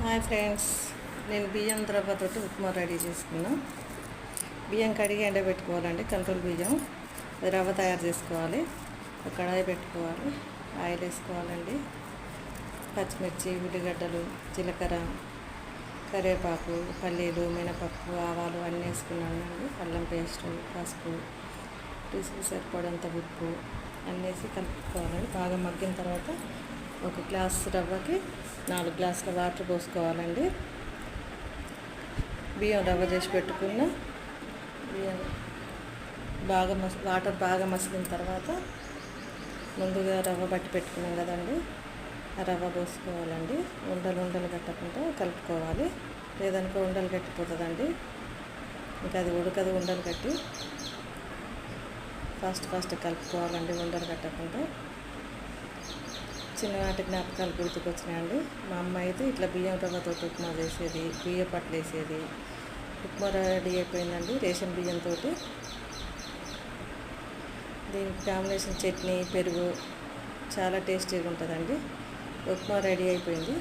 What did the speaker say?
Hi friends, నేను బియ్యం రవ్వతోటి upma ready చేసుకున్నా. బియ్యం కడిగి ఎండబెట్టుకోవాలండి. కంట్రోల్ బియ్యం రవ్వ తయారు చేసుకోవాలి. ఒక కడాయి పెట్టుకోవాలి, ఆయిల్ వేసుకోవాలండి. పచ్చిమిర్చి, ఉల్లిగడ్డలు, జీలకర్ర, కరివేపాకు, పల్లీలు, మినపప్పు, ఆవాలు అన్నీ వేసుకున్నానండి. అల్లం పేస్టు, పసుపు, రుచికి సరిపడంత ఉప్పు అన్నీ వేసి కలుపుకోవాలండి. బాగా మగ్గిన తర్వాత ఒక గ్లాస్ రవ్వకి 4 గ్లాసుల వాటర్ పోసుకోవాలండి. బియ్యం రవ్వ చేసి పెట్టుకున్న బియ్యం వాటర్ బాగా మసిలిన తర్వాత ముందుగా రవ్వ బట్టి పెట్టుకున్నాం కదండి, ఆ రవ్వ పోసుకోవాలండి. ఉండలు కట్టకుండా కలుపుకోవాలి, లేదనుకో ఉండలు కట్టిపోతుందండి. ఇంకా అది ఉడకదు. ఉండలు కట్టి ఫాస్ట్ కలుపుకోవాలండి, ఉండలు కట్టకుండా. చిన్ననాటి జ్ఞాపకాలు గుర్తుకొచ్చినాయండి. మా అమ్మ అయితే ఇట్లా బియ్యం రవ్వతో ఉప్మా చేసేది, బియ్య పట్లు వేసేది. ఉప్మా రెడీ అయిపోయిందండి రేషన్ బియ్యంతో. దీనికి కాంబినేషన్ చట్నీ, పెరుగు చాలా టేస్టీగా ఉంటుందండి. ఉప్మా రెడీ అయిపోయింది.